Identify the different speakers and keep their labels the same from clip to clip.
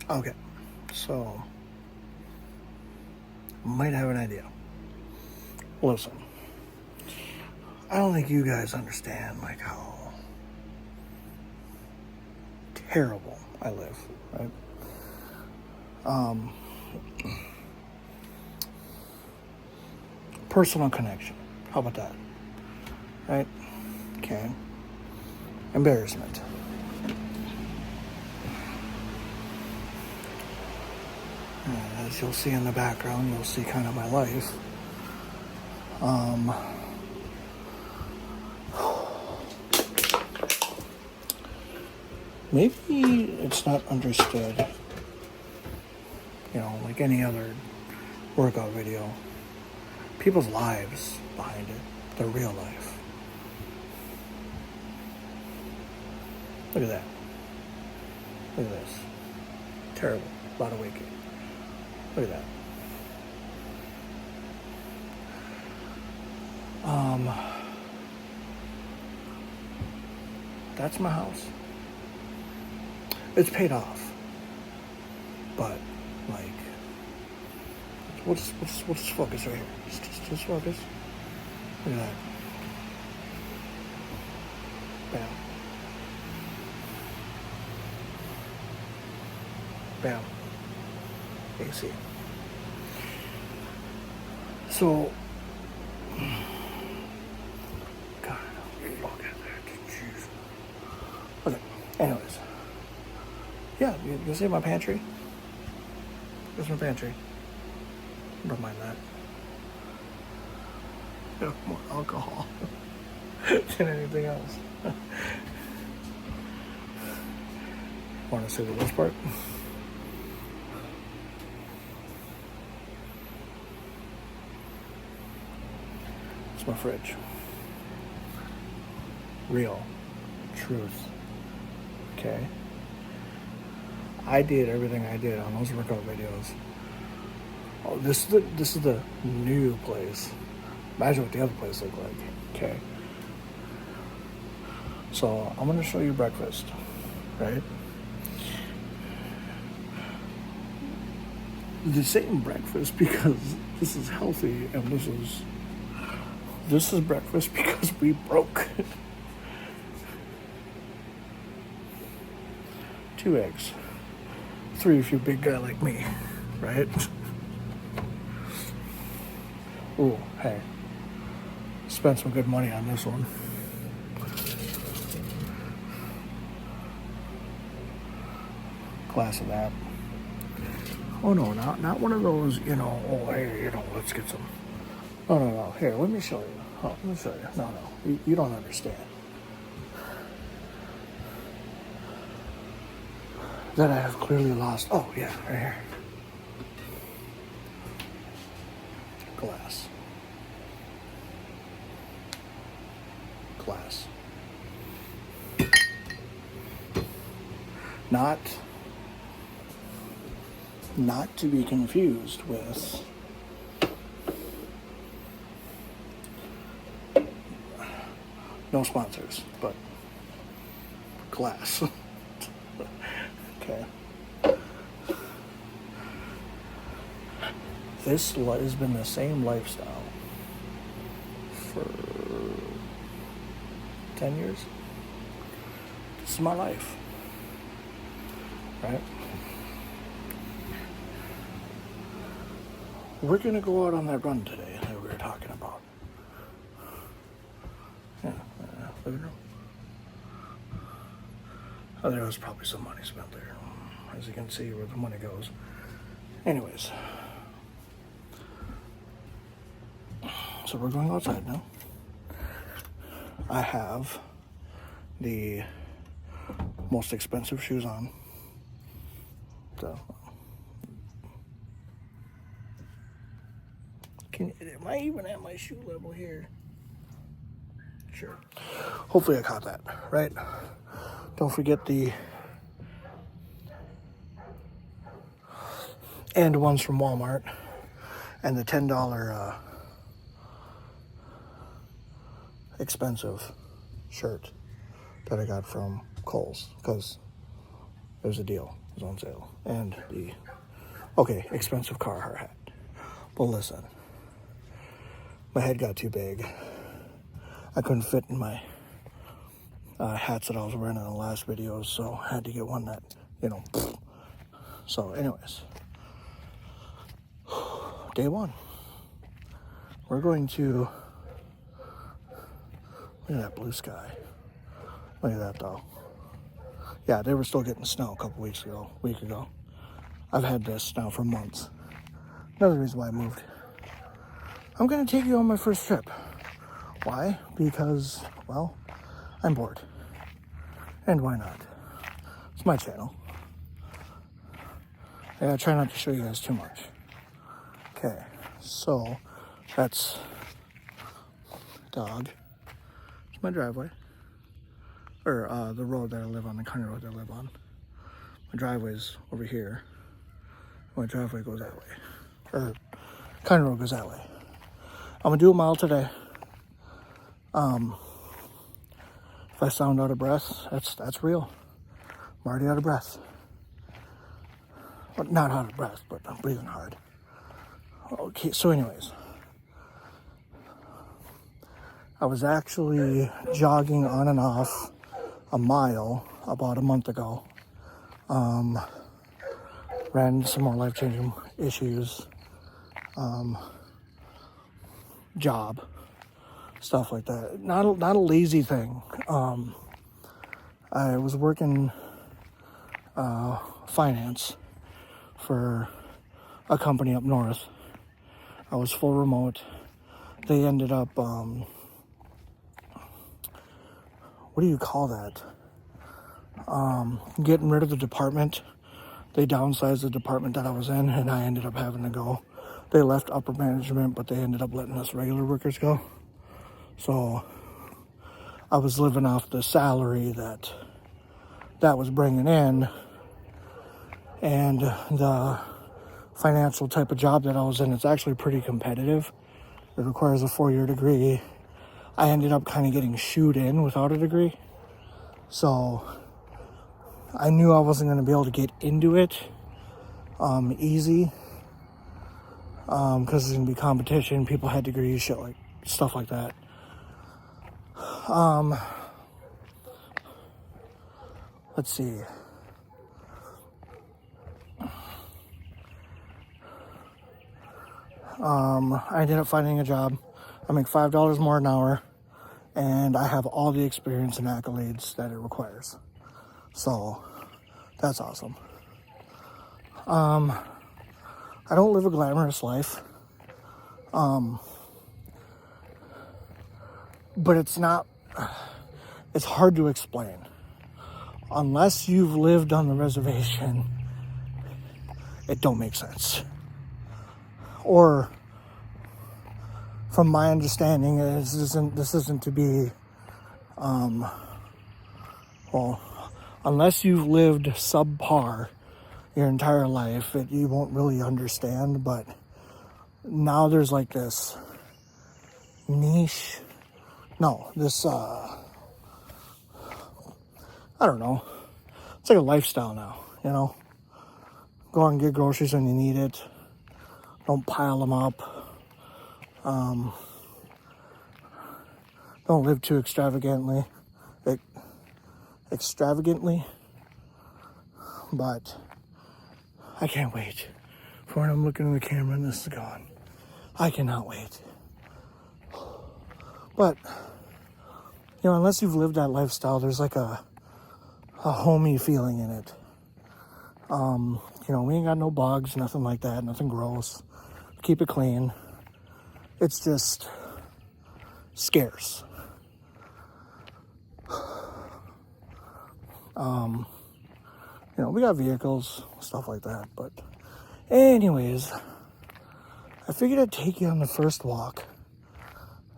Speaker 1: Okay, so might have an idea. Listen, I don't think you guys understand like how terrible I live, right? Personal connection. How about that? Right? Okay. Embarrassment. As you'll see in the background, you'll see kind of my life. Maybe it's not understood, like any other workout video. People's lives behind it, their real life. Look at that. Look at this. Terrible. A lot of waking. Look at that. That's my house. It's paid off. But, like, let's focus right here. Just focus. Look at that. Bam. Bam. AC. So, God, look at that. Jeez. Okay, anyways. Yeah, you see my pantry? Here's my pantry. Don't mind that. More alcohol than anything else. Want to see the worst part? It's my fridge. Real. Truth. Okay? I did everything I did on those workout videos. Oh, this is the new place. Imagine what the other place looked like. Okay. So I'm gonna show you breakfast, right? The same breakfast because this is healthy, and this is breakfast because we broke. 2 eggs. 3 if you're a big guy like me, right? Ooh, hey. Spent some good money on this one. Glass of that. Oh no, not one of those, oh hey, let's get some. No. Here, let me show you. Oh, let me show you. No. You don't understand. That I have clearly lost. Oh yeah, right here. Glass. Not to be confused with no sponsors, but glass. Okay. This has been the same lifestyle for 10 years. This is my life, right? We're gonna go out on that run today that we were talking about. Yeah, living room. Oh, there was probably some money spent there, as you can see where the money goes. Anyways, so we're going outside now. I have the most expensive shoes on. So, am I even at my shoe level here? Sure. Hopefully I caught that, right? Don't forget the and ones from Walmart and the $10 expensive shirt that I got from Kohl's because it was a deal. was on sale. And the, okay, expensive Carhartt hat. But listen, my head got too big. I couldn't fit in my hats that I was wearing in the last videos, so I had to get one that, you know. So anyways, day one. We're going to, look at that blue sky. Look at that though. Yeah, they were still getting snow a week ago. I've had this now for months. Another reason why I moved. I'm gonna take you on my first trip. Why? Because, well, I'm bored. And why not? It's my channel. I gotta try not to show you guys too much. Okay, so that's dog. It's my driveway. Or the road that I live on, the county road that I live on. My driveway's over here. My driveway goes that way. Or county road goes that way. I'm gonna do a mile today. If I sound out of breath, that's real. I'm already out of breath. Well, not out of breath, but I'm breathing hard. Okay, so anyways. I was actually jogging on and off a mile about a month ago. Ran into some more life-changing issues. Job. Stuff like that. Not a lazy thing. I was working finance for a company up north. I was full remote. They ended up, what do you call that? Getting rid of the department. They downsized the department that I was in, and I ended up having to go. They left upper management, but they ended up letting us regular workers go. So I was living off the salary that was bringing in, and the financial type of job that I was in, it's actually pretty competitive. It requires a 4-year degree. I ended up kind of getting shooed in without a degree. So I knew I wasn't going to be able to get into it easy, because there's going to be competition. People had degrees, stuff like that. Let's see. I ended up finding a job. I make $5 more an hour, and I have all the experience and accolades that it requires. So that's awesome. I don't live a glamorous life. But it's hard to explain. Unless you've lived on the reservation, it don't make sense. Or, from my understanding, this isn't to be, unless you've lived subpar your entire life, you won't really understand. But now there's like this niche. No, this, I don't know. It's like a lifestyle now, you know? Go out and get groceries when you need it. Don't pile them up. Don't live too extravagantly. But I can't wait for when I'm looking in the camera and this is gone. I cannot wait. But, you know, unless you've lived that lifestyle, there's like a homey feeling in it. You know, we ain't got no bugs, nothing like that, nothing gross. Keep it clean. It's just scarce. You know, we got vehicles, stuff like that. But anyways, I figured I'd take you on the first walk.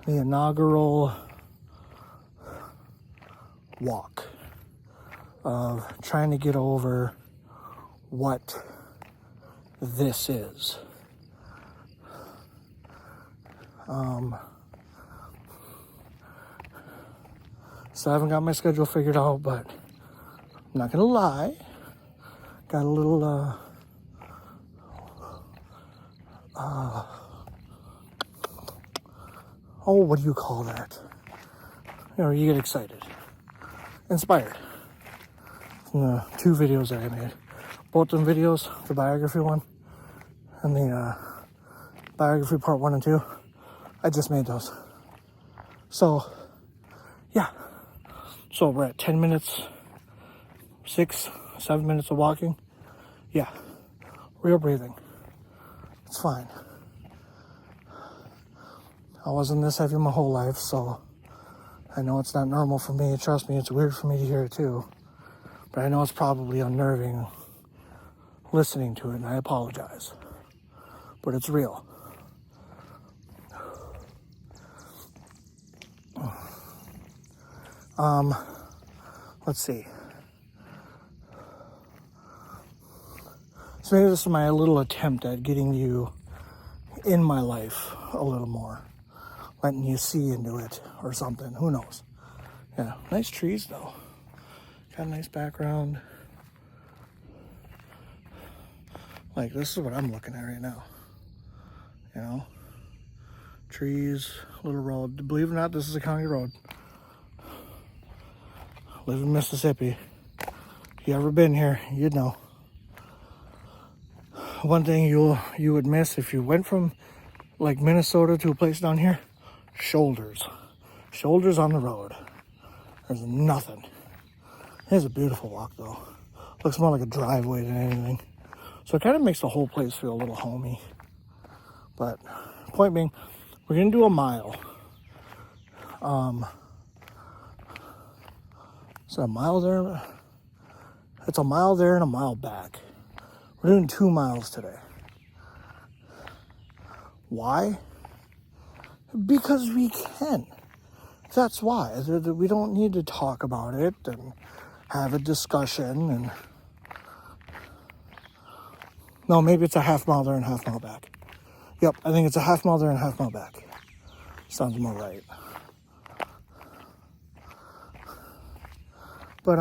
Speaker 1: The inaugural walk of trying to get over what this is. So I haven't got my schedule figured out, but I'm not gonna lie. got a little, what do you call that? You know, you get excited, inspired from the 2 videos that I made. Both them videos, the biography one and the biography part 1 and 2, I just made those. So, yeah. So we're at 10 minutes, 6, 7 minutes of walking. Yeah, real breathing. It's fine. I wasn't this heavy my whole life, so I know it's not normal for me. Trust me, it's weird for me to hear it too. But I know it's probably unnerving listening to it, and I apologize. But it's real. Let's see. So maybe this is my little attempt at getting you in my life a little more. Letting you see into it or something. Who knows? Yeah, nice trees though. Got a nice background. Like, this is what I'm looking at right now. You know? Trees, little road. Believe it or not, this is a county road. Live in Mississippi. If you ever been here, you'd know. One thing you would miss if you went from like Minnesota to a place down here, shoulders. Shoulders on the road. There's nothing. It's a beautiful walk though. Looks more like a driveway than anything. So it kind of makes the whole place feel a little homey. But point being, we're gonna do a mile. So a mile there. It's a mile there and a mile back. We're doing 2 miles today. Why? Because we can. That's why. We don't need to talk about it and have a discussion. And no, maybe it's a half mile there and half mile back. Yep, I think it's a half mile there and half mile back. Sounds more right. But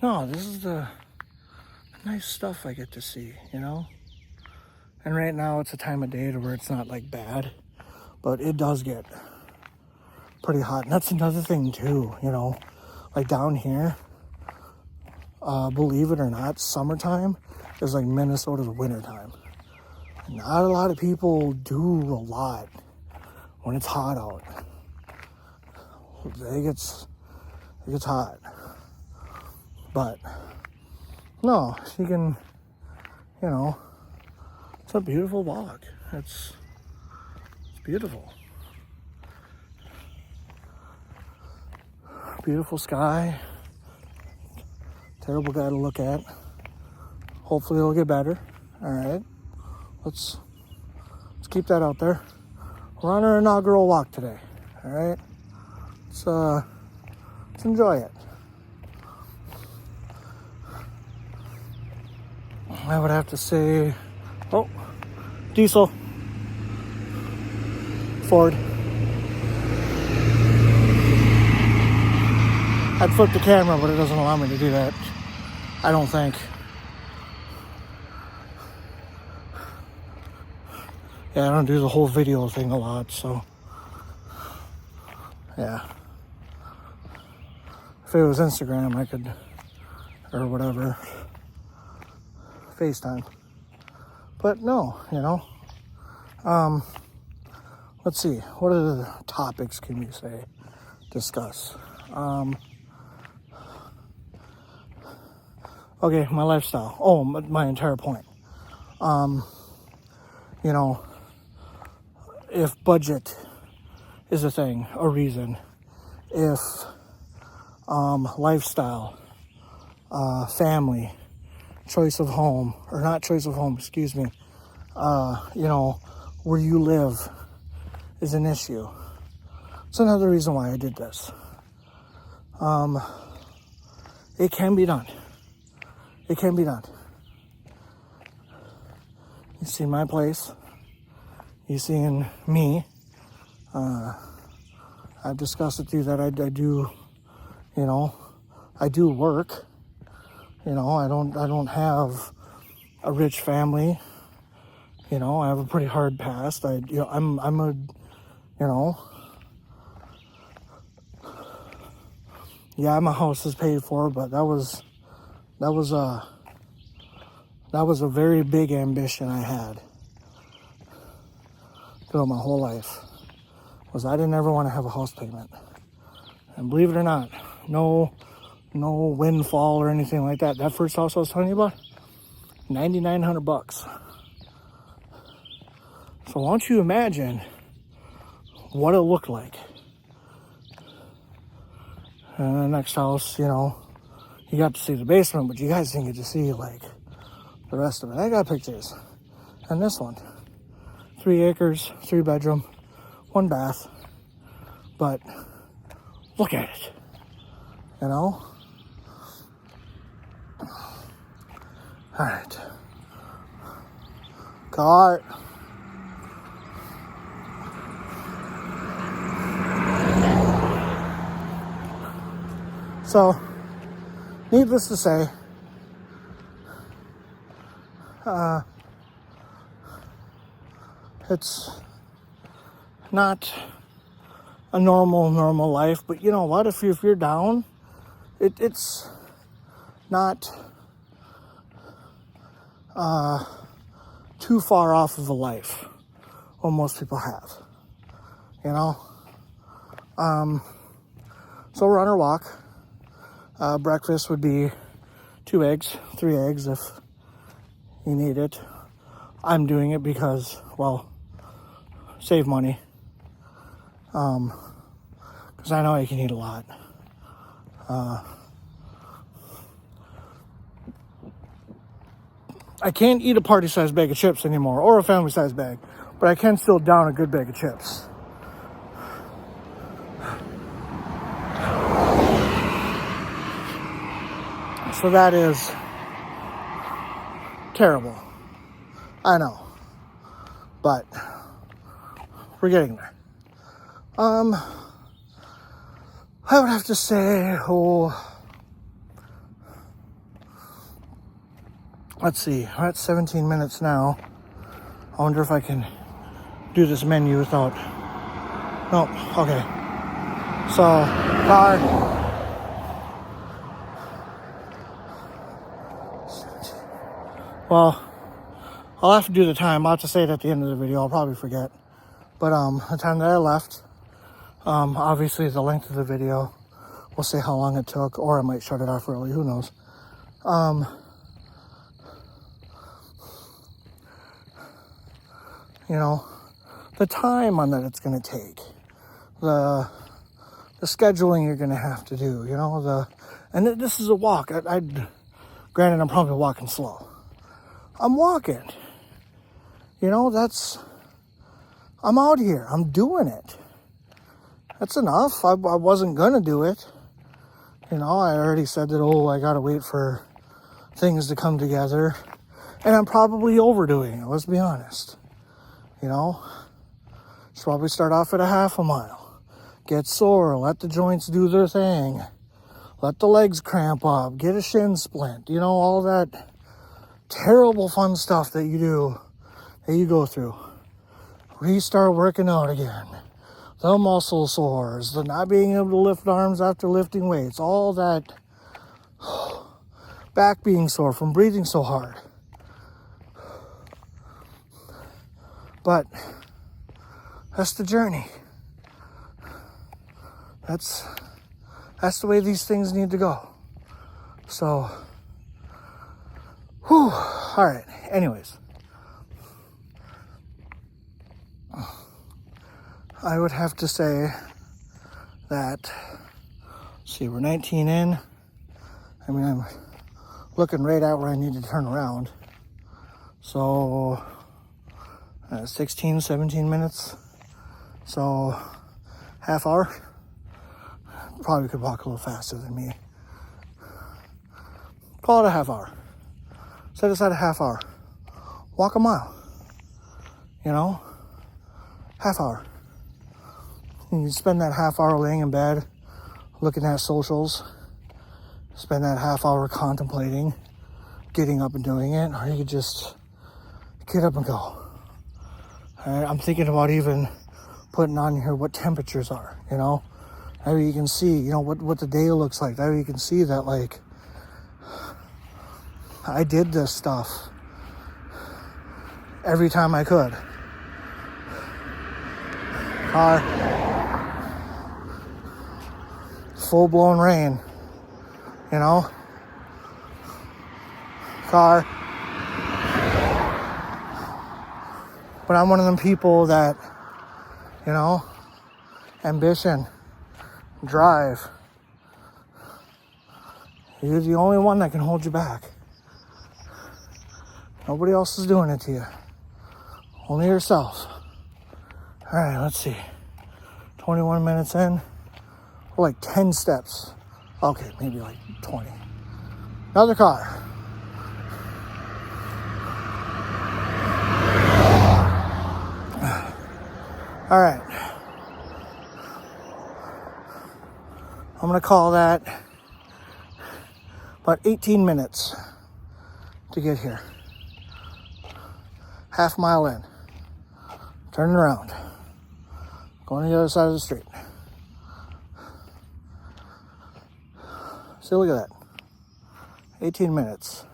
Speaker 1: no, this is the nice stuff I get to see, you know? And right now it's a time of day to where it's not like bad, but it does get pretty hot. And that's another thing too, you know, like down here, believe it or not, summertime is like Minnesota's wintertime. And not a lot of people do a lot when it's hot out. It gets hot. But no, you can, you know, it's a beautiful walk. It's beautiful. Beautiful sky. Terrible guy to look at. Hopefully it'll get better. All right. Let's keep that out there. We're on our inaugural walk today. All right. Let's enjoy it. I would have to say, oh, diesel, Ford. I'd flip the camera, but it doesn't allow me to do that. I don't think. Yeah, I don't do the whole video thing a lot, so yeah. If it was Instagram, I could, or whatever, FaceTime. But no, you know. Let's see. What other topics can you say? Discuss. Okay, my lifestyle. Oh, my entire point. You know, if budget is a thing, a reason, if lifestyle, family, choice of home, or not choice of home, excuse me, you know, where you live is an issue. It's another reason why I did this. It can be done. It can be done. You see my place. You seeing me. I've discussed with you that I do, you know, I do work. You know, I don't have a rich family. You know, I have a pretty hard past. I'm a, you know, yeah, my house is paid for, but that was a very big ambition I had throughout my whole life. Was I didn't ever want to have a house payment. And believe it or not, no windfall or anything like that. That first house I was telling you about, $9,900. So why don't you imagine what it looked like. And the next house, you know, you got to see the basement, but you guys didn't get to see like the rest of it. I got pictures. And this one, 3 acres, 3 bedroom, 1 bath. But look at it, you know? All right. Cart. So, needless to say, it's not a normal life, but you know what? If you're down, it's not too far off of a life what most people have, you know. So run or walk. Breakfast would be 2 eggs, 3 eggs if you need it. I'm doing it because, well, save money. Because I know I can eat a lot. I can't eat a party-sized bag of chips anymore, or a family-sized bag, but I can still down a good bag of chips. So that is terrible. I know. But we're getting there. I would have to say, let's see, we're at 17 minutes now. I wonder if I can do this menu without, no, okay. So, car. Well, I'll have to do the time. I'll have to say it at the end of the video. I'll probably forget. But the time that I left, obviously the length of the video will say how long it took, or I might shut it off early. Who knows? You know, the time on that it's going to take, the scheduling you're going to have to do, you know, and this is a walk. Granted, I'm probably walking slow. I'm walking. You know, I'm out here. I'm doing it. That's enough. I wasn't going to do it. You know, I already said that, I got to wait for things to come together. And I'm probably overdoing it, let's be honest. You know, should probably start off at a half a mile. Get sore, let the joints do their thing. Let the legs cramp up, get a shin splint. You know, all that terrible fun stuff that you do, that you go through. Restart working out again. The muscle sores, the not being able to lift arms after lifting weights, all that back being sore from breathing so hard. But that's the journey. That's the way these things need to go. So, all right. Anyways, I would have to say that, see, we're 19 in. I mean, I'm looking right out where I need to turn around. So, 16, 17 minutes. So, half hour. Probably could walk a little faster than me. Call it a half hour. Set aside a half hour. Walk a mile. You know? Half hour. And you spend that half hour laying in bed, looking at socials, spend that half hour contemplating getting up and doing it, or you could just get up and go. All right, I'm thinking about even putting on here what temperatures are, you know? That way you can see, you know, what the day looks like. That way you can see that, like, I did this stuff every time I could. Car, full-blown rain, you know? Car. But I'm one of them people that, you know, ambition, drive. You're the only one that can hold you back. Nobody else is doing it to you. Only yourself. All right, let's see. 21 minutes in. We're like 10 steps. Okay, maybe like 20. Another car. All right. I'm going to call that about 18 minutes to get here. Half mile in. Turning around. Going to the other side of the street. See, look at that. 18 minutes.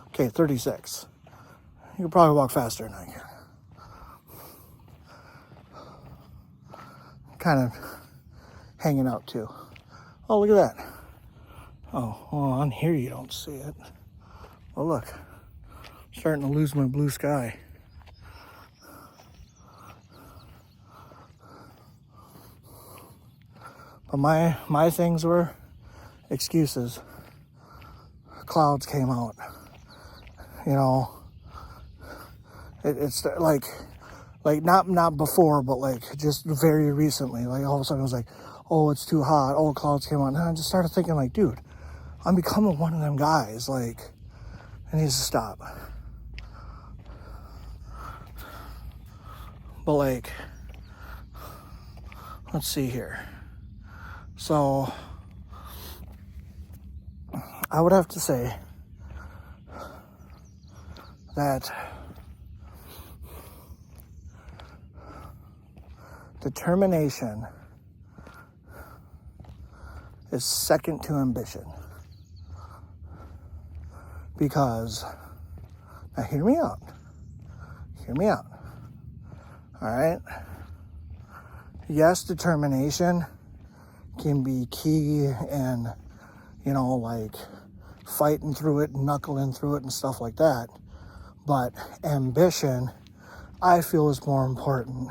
Speaker 1: Okay, 36. You can probably walk faster than I can. Kind of hanging out too. Oh, look at that. Oh, well, on here you don't see it. Oh, look. I'm starting to lose my blue sky. But my things were excuses. Clouds came out. You know, it's like not before, but like just very recently. Like all of a sudden it was like, oh, it's too hot. Oh, clouds came out. And I just started thinking like, dude, I'm becoming one of them guys. Like, it needs to stop. But like, let's see here. So I would have to say that determination is second to ambition. Because, now hear me out. Hear me out. All right? Yes, determination can be key and, you know, like fighting through it, knuckling through it and stuff like that. But ambition, I feel, is more important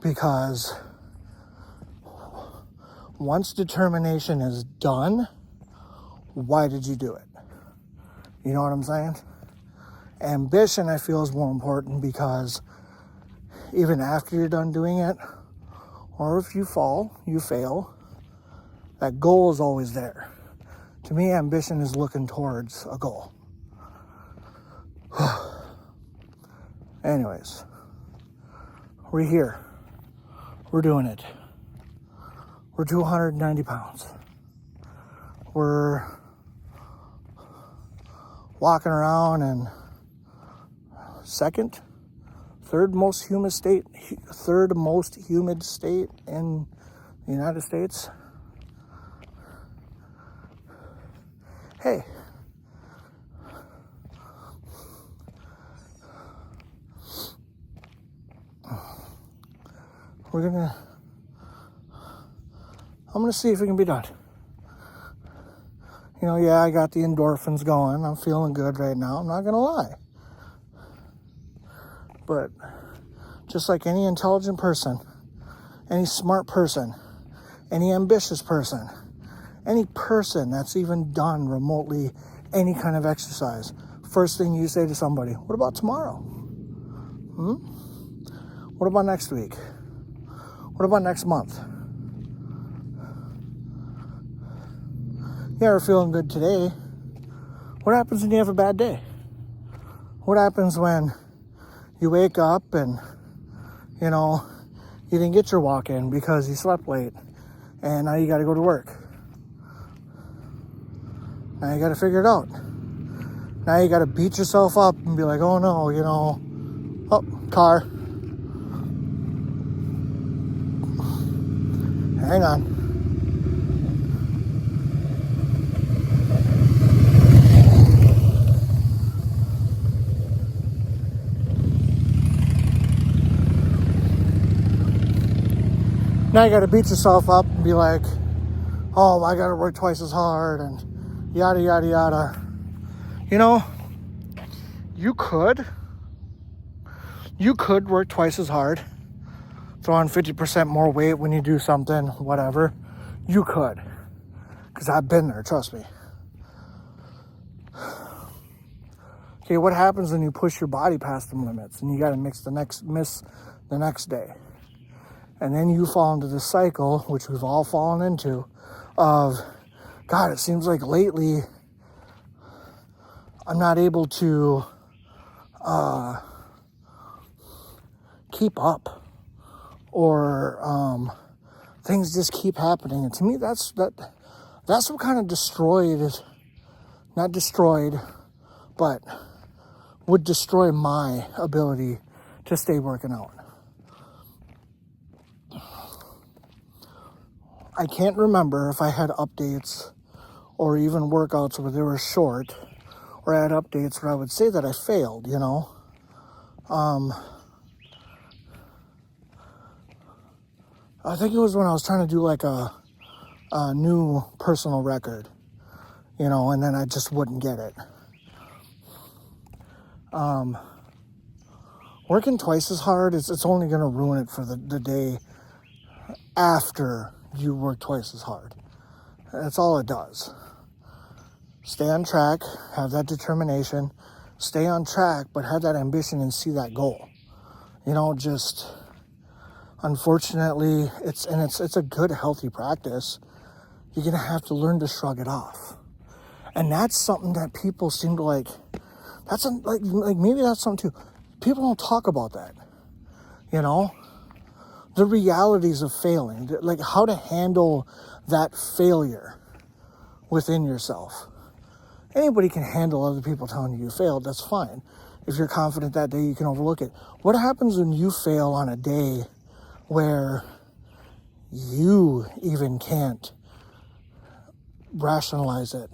Speaker 1: because once determination is done, why did you do it? You know what I'm saying? Ambition, I feel, is more important because even after you're done doing it, or if you fall, you fail, that goal is always there. To me, ambition is looking towards a goal. Anyways, we're here. We're doing it. We're 290 pounds. We're walking around in third most humid state in the United States. Hey, I'm gonna see if it can be done. You know, yeah, I got the endorphins going. I'm feeling good right now. I'm not gonna lie. But just like any intelligent person, any smart person, any ambitious person, any person that's even done remotely any kind of exercise, first thing you say to somebody, what about tomorrow? What about next week? What about next month? Yeah, we're feeling good today. What happens when you have a bad day? What happens when you wake up and, you know, you didn't get your walk in because you slept late and now you got to go to work? Now you got to figure it out. Now you got to beat yourself up and be like, oh no, oh, car. Hang on. Now you got to beat yourself up and be like, oh, I got to work twice as hard and yada, yada, yada. You could work twice as hard, throw on 50% more weight when you do something, whatever. You could, because I've been there, trust me. Okay, what happens when you push your body past the limits and you got to miss the next day? And then you fall into this cycle, which we've all fallen into, of, God, it seems like lately I'm not able to keep up, or things just keep happening. And to me, that's what kind of not destroyed, but would destroy my ability to stay working out. I can't remember if I had updates or even workouts where they were short, or I had updates where I would say that I failed, I think it was when I was trying to do like a new personal record, and then I just wouldn't get it. Working twice as hard, it's only going to ruin it for the day after you work twice as hard. That's all it does. Stay on track, have that determination, stay on track, but have that ambition and see that goal. Just unfortunately, it's a good, healthy practice. You're gonna have to learn to shrug it off, and that's something that people seem to like. Maybe that's something too. People don't talk about that. The realities of failing, like how to handle that failure within yourself. Anybody can handle other people telling you failed, that's fine. If you're confident that day, you can overlook it. What happens when you fail on a day where you even can't rationalize it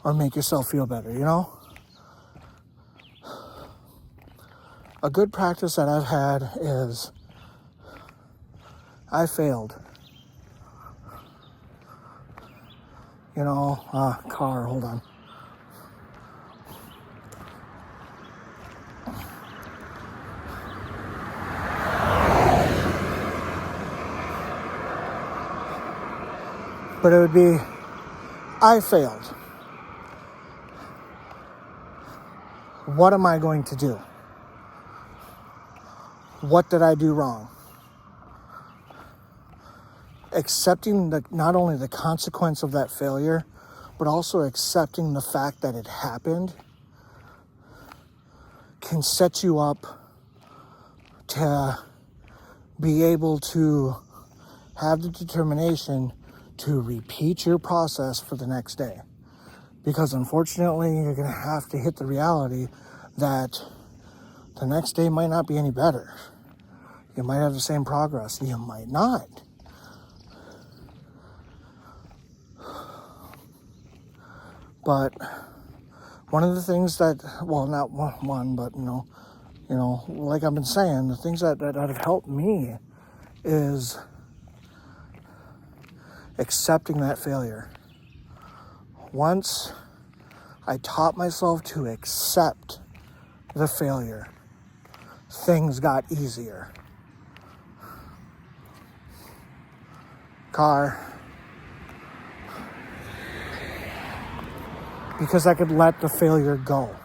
Speaker 1: or make yourself feel better, A good practice that I've had is, I failed. Car, hold on. But it would be, I failed. What am I going to do? What did I do wrong? Accepting not only the consequence of that failure, but also accepting the fact that it happened can set you up to be able to have the determination to repeat your process for the next day. Because unfortunately, you're going to have to hit the reality that the next day might not be any better. You might have the same progress. You might not. But one of the things that, well, not one, but, like I've been saying, the things that have helped me is accepting that failure. Once I taught myself to accept the failure, things got easier. Car. Because I could let the failure go.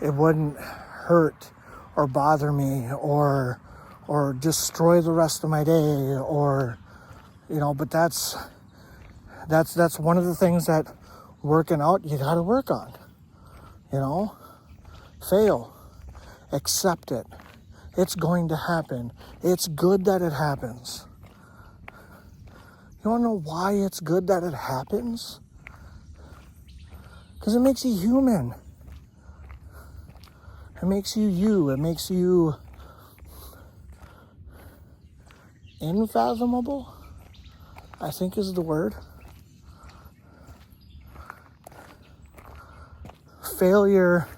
Speaker 1: It wouldn't hurt or bother me or destroy the rest of my day, or but that's one of the things that working out you got to work on. Fail, accept it. It's going to happen. It's good that it happens. You want to know why it's good that it happens? Because it makes you human. It makes you you. It makes you unfathomable, I think is the word. Failure,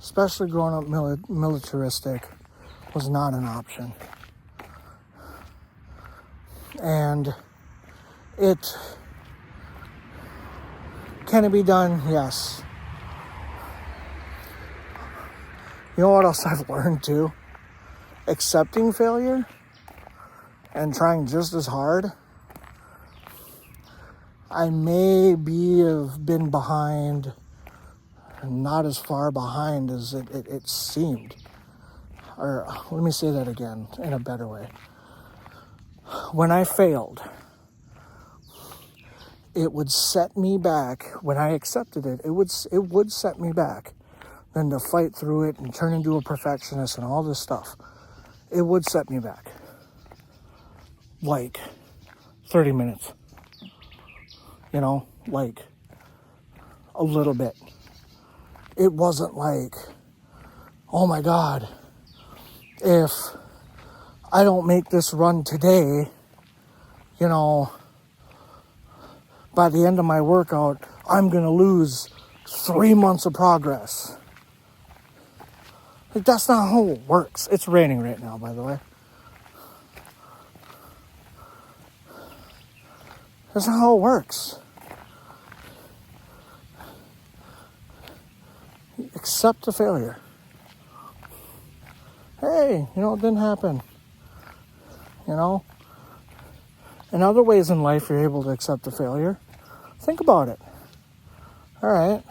Speaker 1: especially growing up militaristic, was not an option. And can it be done? Yes. You know what else I've learned too? Accepting failure and trying just as hard. I may have been behind, not as far behind as it seemed. Or let me say that again in a better way. When I failed, it would set me back. When I accepted it, it would set me back. Then to fight through it and turn into a perfectionist and all this stuff, it would set me back. Like 30 minutes. You know, like a little bit. It wasn't like, oh my God, if I don't make this run today, you know, by the end of my workout, I'm going to lose 3 months of progress. Like, that's not how it works. It's raining right now, by the way. That's not how it works. Accept the failure. Hey, you know, it didn't happen. You know? In other ways in life, you're able to accept the failure. Think about it. All right.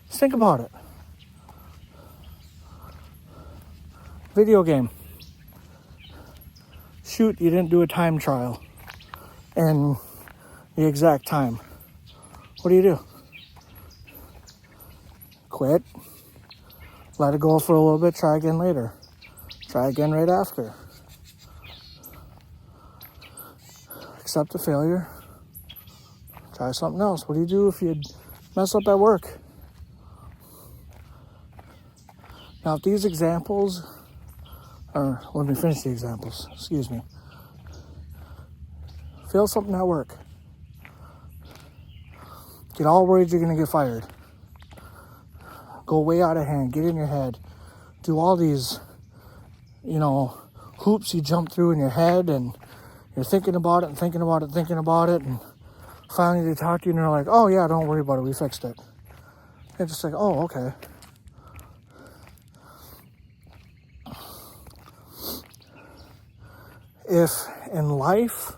Speaker 1: Just think about it. Video game. Shoot, you didn't do a time trial. And the exact time. What do? Quit. Let it go for a little bit. Try again later. Try again right after. Accept the failure. Try something else. What do you do if you mess up at work? Now, if these examples, or let me finish the examples, excuse me. Fail something at work. Get all worried you're going to get fired. Go way out of hand. Get in your head. Do all these, you know, hoops you jump through in your head, and you're thinking about it and thinking about it, thinking about it, and finally they talk to you and they're like, oh yeah, don't worry about it, we fixed it. You're just like, oh, okay. If in life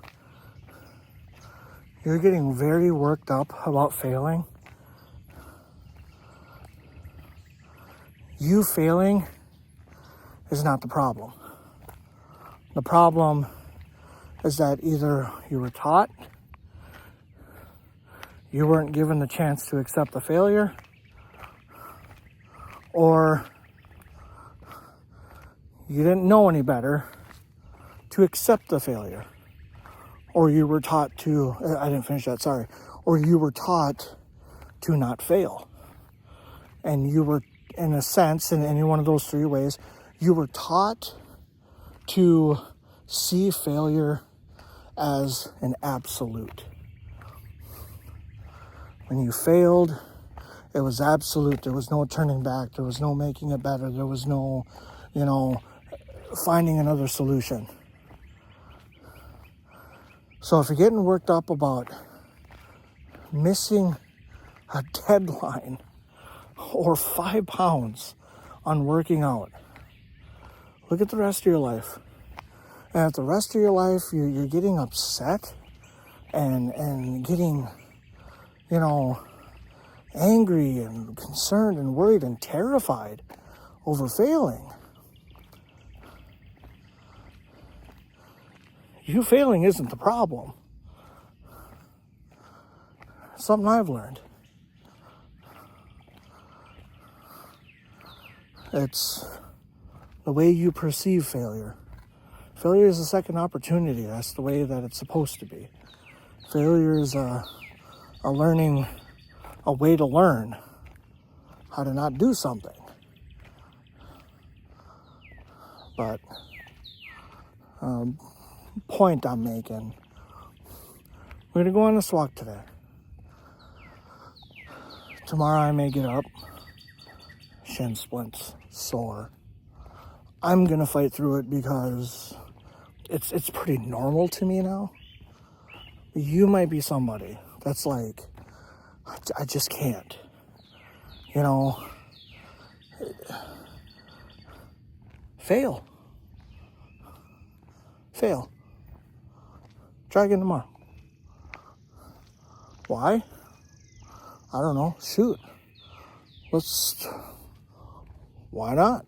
Speaker 1: you're getting very worked up about failing, you failing is not the problem. The problem is that either you were taught, you weren't given the chance to accept the failure, or you didn't know any better to accept the failure. Or you were taught to, I didn't finish that, sorry. Or you were taught to not fail. And you were, in a sense, in any one of those three ways, you were taught to see failure as an absolute. When you failed, it was absolute. There was no turning back. There was no making it better. There was no, you know, finding another solution. So if you're getting worked up about missing a deadline or 5 pounds on working out, look at the rest of your life. And if the rest of your life you're getting upset and getting, you know, angry and concerned and worried and terrified over failing, you failing isn't the problem. It's something I've learned. It's the way you perceive failure. Failure is a second opportunity. That's the way that it's supposed to be. Failure is a learning a way to learn how to not do something. But point I'm making, we're gonna go on this walk today. Tomorrow I may get up, shin splints, sore. I'm gonna fight through it because it's pretty normal to me now. You might be somebody that's like, I just can't. You know, fail. Try again tomorrow. Why? I don't know. Shoot. Why not?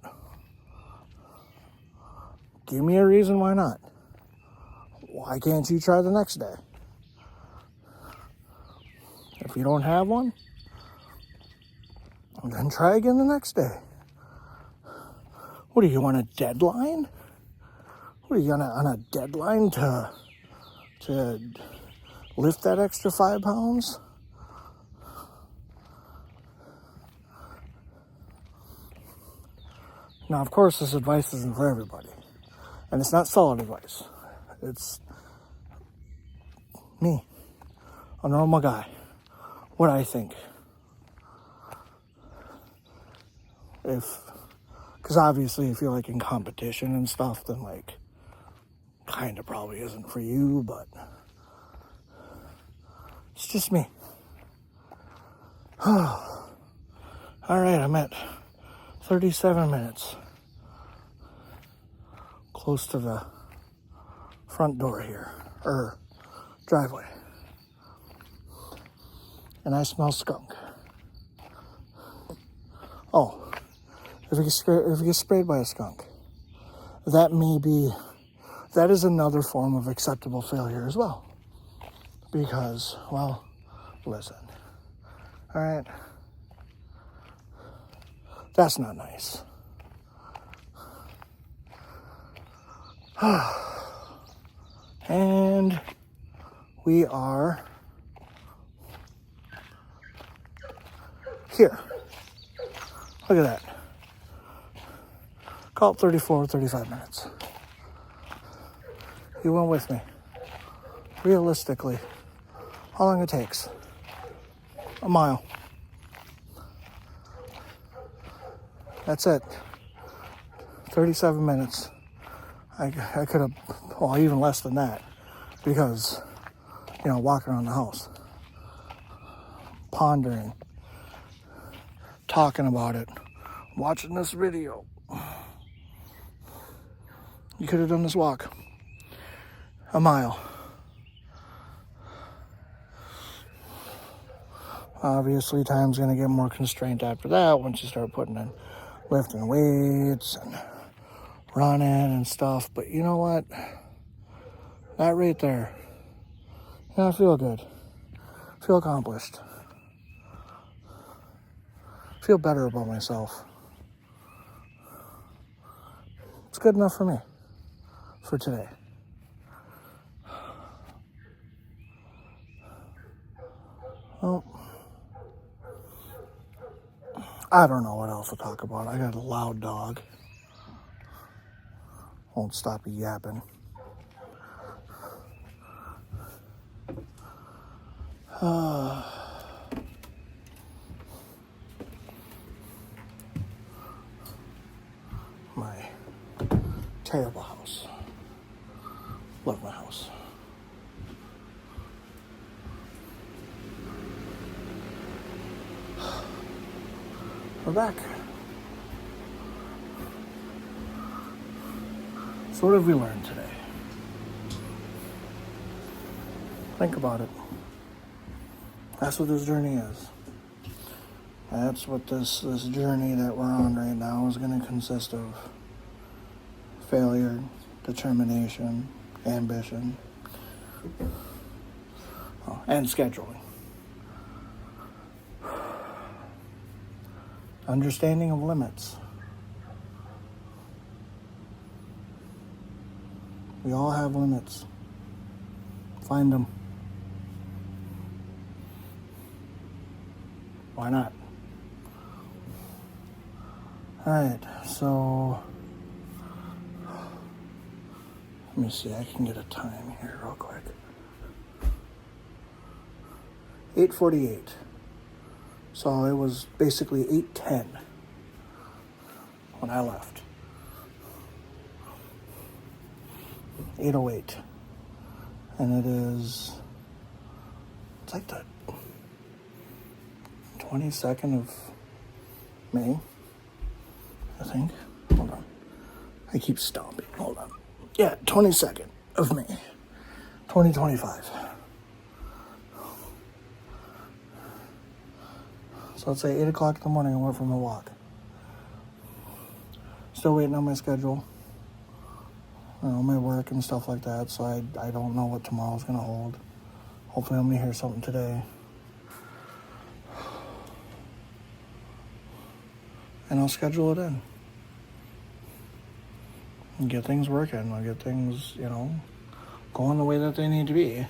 Speaker 1: Give me a reason why not. Why can't you try the next day? If you don't have one, then try again the next day. What, are you on a deadline? What, are you on a deadline to lift that extra 5 pounds? Now, of course, this advice isn't for everybody. And it's not solid advice. It's me, a normal guy, what I think. Because obviously if you're like in competition and stuff, then like, kind of probably isn't for you, but it's just me. All right, I'm at 37 minutes. Close to the front door here, or driveway. And I smell skunk. Oh, if you get sprayed by a skunk, that is another form of acceptable failure as well. Because, well, listen, all right, that's not nice. And we are here. Look at that. Call it 34 or 35 minutes. You went with me. Realistically, how long it takes? A mile. That's it. 37 minutes. I could have, well, even less than that, because, walking around the house, pondering, talking about it, watching this video. You could have done this walk. A mile. Obviously, time's going to get more constrained after that once you start putting in lifting weights and running and stuff. But you know what? That right there, I feel good. Feel accomplished. Feel better about myself. It's good enough for me for today. Well, I don't know what else to talk about. I got a loud dog. Won't stop yapping. My terrible house. Love my house. We're back. So what have we learned today? Think about it. That's what this journey is. That's what this journey that we're on right now is going to consist of. Failure, determination, ambition, and scheduling. Understanding of limits. We all have limits. Find them. Why not? Alright, so let me see, I can get a time here real quick. 8:48. So it was basically 8:10 when I left. 8:08. And it's like the 22nd of May, I think. Hold on. I keep stomping. Hold on. Yeah, 22nd of May, 2025. So let's say 8 o'clock in the morning I went for my walk. Still waiting on my schedule. My work and stuff like that, so I don't know what tomorrow's going to hold. Hopefully I'm going to hear something today. And I'll schedule it in. And get things working. I'll get things, going the way that they need to be.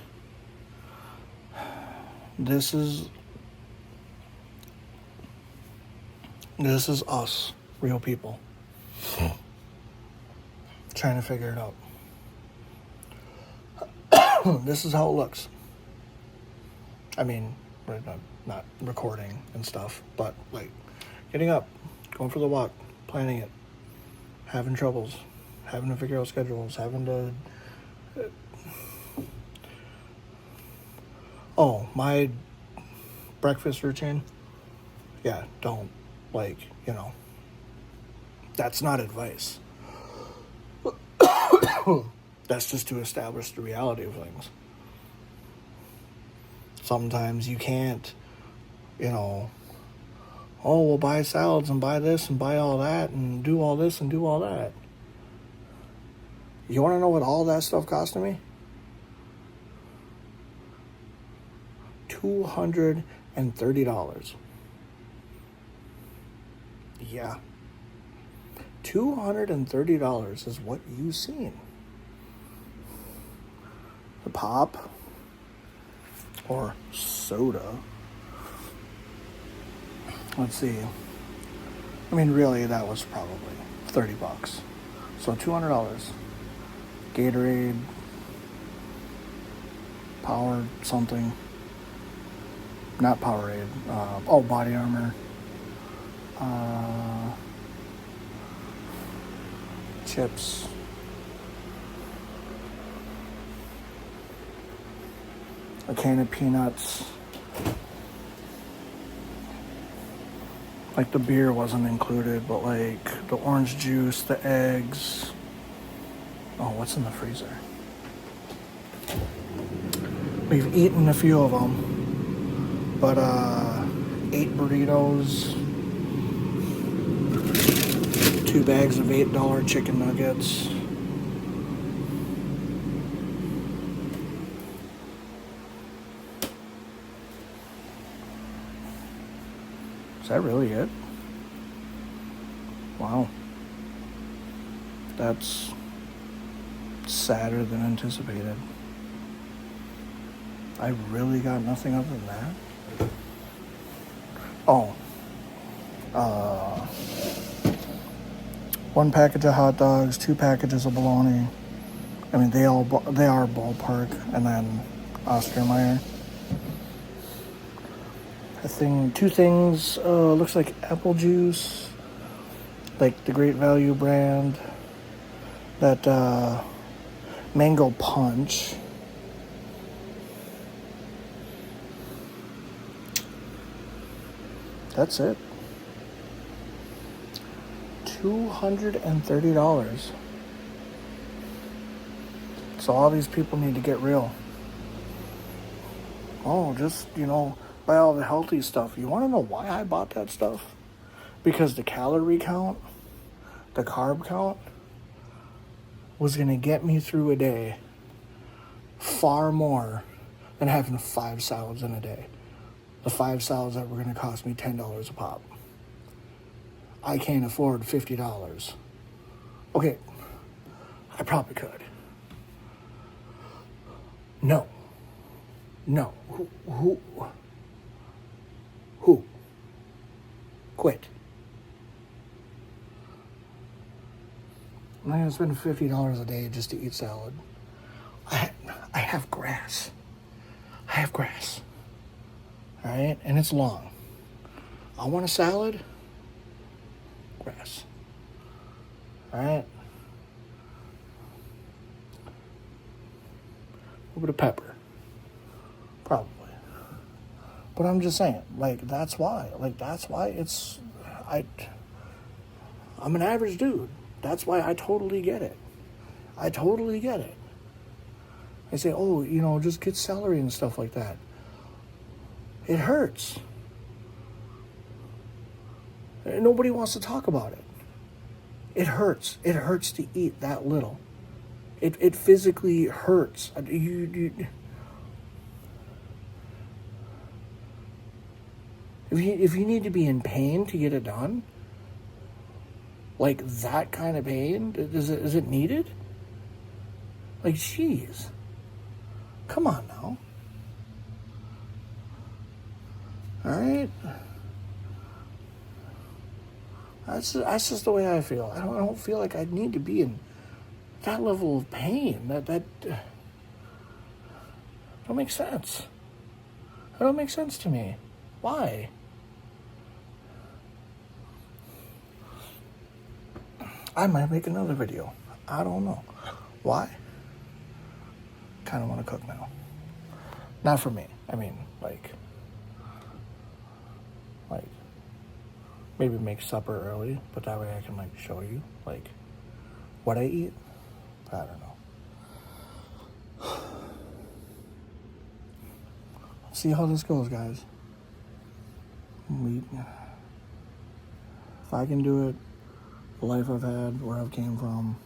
Speaker 1: This is us, real people, trying to figure it out. This is how it looks. I mean, we're not recording and stuff, but like getting up, going for the walk, planning it, having troubles, having to figure out schedules, having to... my breakfast routine, yeah, don't, that's not advice. That's just to establish the reality of things. Sometimes you can't, we'll buy salads and buy this and buy all that and do all this and do all that. You want to know what all that stuff costed me? $230. Yeah. $230 is what you've seen. The pop or soda. Let's see. I mean, really, that was probably $30. So $200. Gatorade, Power something. Not Powerade. Body Armor. Chips. A can of peanuts. Like the beer wasn't included, but like the orange juice, the eggs. Oh, what's in the freezer? We've eaten a few of them, but 8 burritos, 2 bags of $8 chicken nuggets. Is that really it? Wow. That's sadder than anticipated. I really got nothing other than that. One package of hot dogs, 2 packages of bologna. I mean, they are Ballpark, and then Oscar Mayer. Two things, looks like apple juice, like the Great Value brand, that mango punch. That's it. $230. So all these people need to get real. Just, buy all the healthy stuff. You want to know why I bought that stuff? Because the calorie count, the carb count, was going to get me through a day far more than having 5 salads in a day. The 5 salads that were going to cost me $10 a pop. I can't afford $50. Okay, I probably could. No. Who? Quit. I'm not gonna spend $50 a day just to eat salad. I have grass. I have grass. All right, and it's long. I want a salad. Grass. All right. A little bit of pepper, probably. But I'm just saying, like, that's why. Like, that's why it's, I'm an average dude. That's why I totally get it. I totally get it. I say, oh, just get celery and stuff like that. It hurts. Nobody wants to talk about it. It hurts. It hurts to eat that little. It physically hurts. If you need to be in pain to get it done, like that kind of pain, is it needed? Like, jeez. Come on now. All right? That's just the way I feel. I don't feel like I need to be in that level of pain. That don't make sense. That don't make sense to me. Why? I might make another video. I don't know. Why? Kind of want to cook now. Not for me. I mean, like maybe make supper early, but that way I can show you what I eat. I don't know. See how this goes, guys. If I can do it, the life I've had, where I've came from,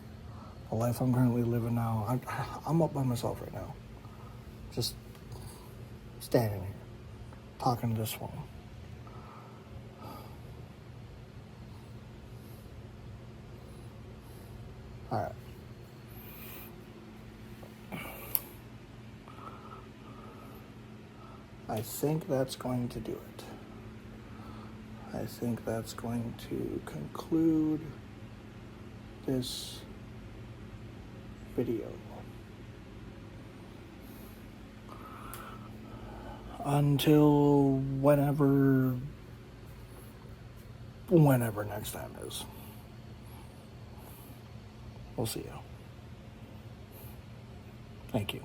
Speaker 1: the life I'm currently living now, I'm up by myself right now. Just standing here, talking to this phone. All right. I think that's going to do it. I think that's going to conclude this video. Until whenever next time is. We'll see you. Thank you.